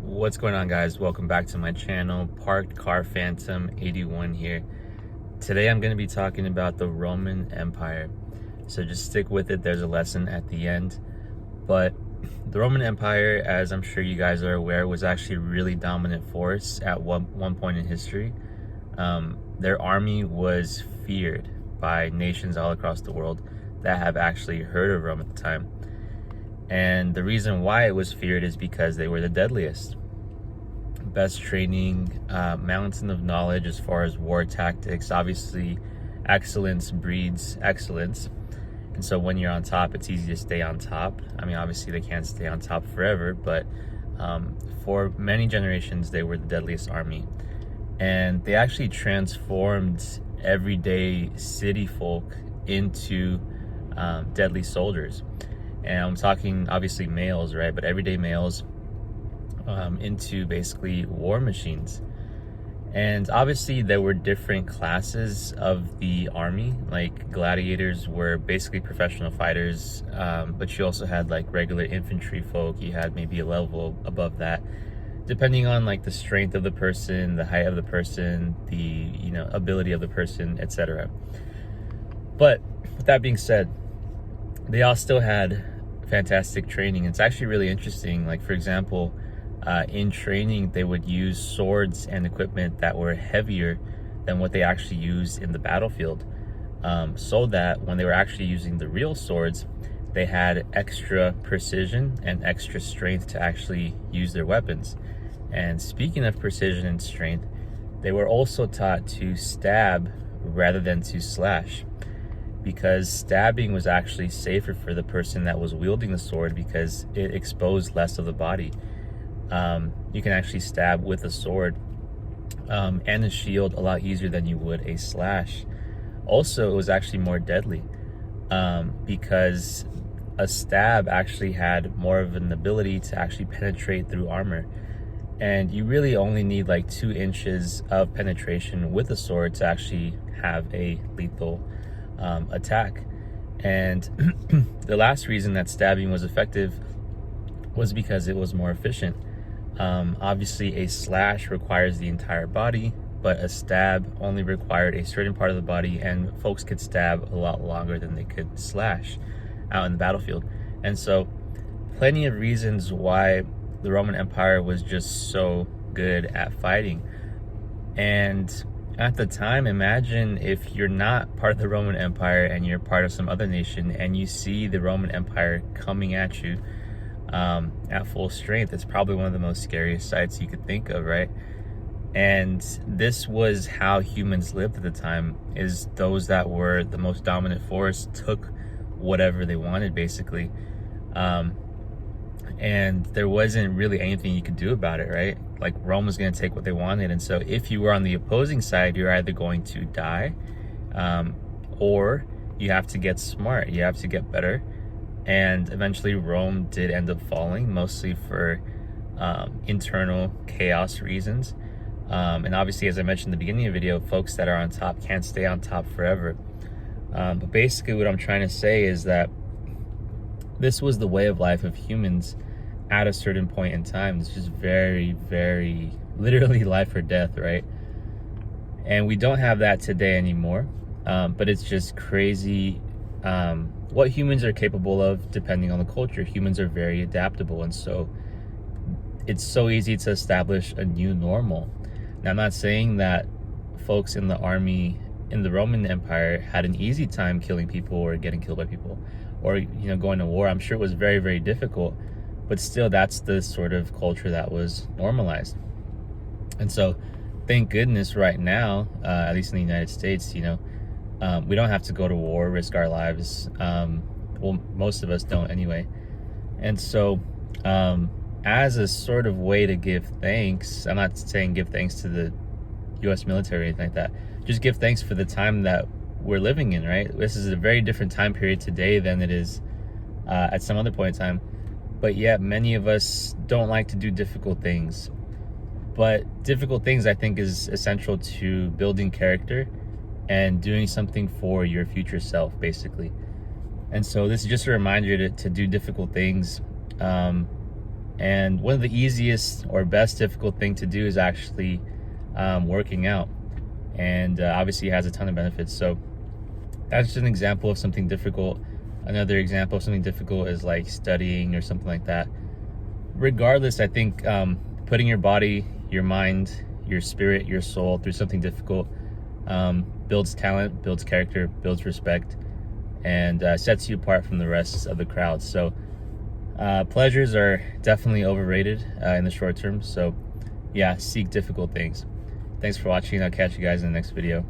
What's going on, guys? Welcome back to my channel. Parked Car Phantom 81 here. Today I'm going to be talking about the Roman Empire, so just stick with it. There's a lesson at the end. But the Roman Empire, as I'm sure you guys are aware, was actually a really dominant force at one point in history. Their army was feared by nations all across the world that have actually heard of Rome at the time. And the reason why it was feared is because they were the deadliest. Best training, mountain of knowledge as far as war tactics. Obviously, excellence breeds excellence. And so when you're on top, it's easy to stay on top. I mean, obviously they can't stay on top forever, but for many generations, they were the deadliest army. And they actually transformed everyday city folk into deadly soldiers. And I'm talking obviously males, right? But everyday males into basically war machines. And obviously there were different classes of the army. Like gladiators were basically professional fighters, but you also had like regular infantry folk. You had maybe a level above that, depending on like the strength of the person, the height of the person, the ability of the person, etc. But with that being said, they all still had fantastic training. It's actually really interesting. Like, for example, in training, they would use swords and equipment that were heavier than what they actually used in the battlefield, so that when they were actually using the real swords, they had extra precision and extra strength to actually use their weapons. And speaking of precision and strength, they were also taught to stab rather than to slash, because stabbing was actually safer for the person that was wielding the sword because it exposed less of the body. You can actually stab with a sword and a shield a lot easier than you would a slash. Also, it was actually more deadly because a stab actually had more of an ability to actually penetrate through armor. And you really only need like 2 inches of penetration with a sword to actually have a lethal attack. And the last reason that stabbing was effective was because it was more efficient. Obviously a slash requires the entire body, but a stab only required a certain part of the body, and folks could stab a lot longer than they could slash out in the battlefield. And so plenty of reasons why the Roman Empire was just so good at fighting. And at the time, imagine if you're not part of the Roman Empire and you're part of some other nation and you see the Roman Empire coming at you at full strength. It's probably one of the most scariest sights you could think of, right? And this was how humans lived at the time, is those that were the most dominant force took whatever they wanted, basically. And there wasn't really anything you could do about it, right? Like, Rome was going to take what they wanted. And so if you were on the opposing side, you're either going to die or you have to get smart. You have to get better. And eventually Rome did end up falling, mostly for internal chaos reasons. And obviously, as I mentioned in the beginning of the video, folks that are on top can't stay on top forever. But basically what I'm trying to say is that this was the way of life of humans at a certain point in time. It's just very, very literally life or death, right? And we don't have that today anymore. But it's just crazy what humans are capable of depending on the culture. Humans are very adaptable, and so it's so easy to establish a new normal. Now, I'm not saying that folks in the army in the Roman Empire had an easy time killing people or getting killed by people, or going to war. I'm sure it was very, very difficult, but still, that's the sort of culture that was normalized. And so thank goodness right now, at least in the United States, we don't have to go to war, risk our lives. Well, most of us don't anyway. And so as a sort of way to give thanks, I'm not saying give thanks to the US military or anything like that, just give thanks for the time that we're living in, right? This is a very different time period today than it is at some other point in time. But yet many of us don't like to do difficult things. But difficult things, I think, is essential to building character and doing something for your future self, basically. And so this is just a reminder to do difficult things And one of the easiest or best difficult thing to do is actually working out. And obviously it has a ton of benefits. So that's just an example of something difficult. Another example of something difficult is like studying or something like that. Regardless, I think putting your body, your mind, your spirit, your soul through something difficult builds talent, builds character, builds respect, and sets you apart from the rest of the crowd. So pleasures are definitely overrated in the short term. So yeah, seek difficult things. Thanks for watching. I'll catch you guys in the next video.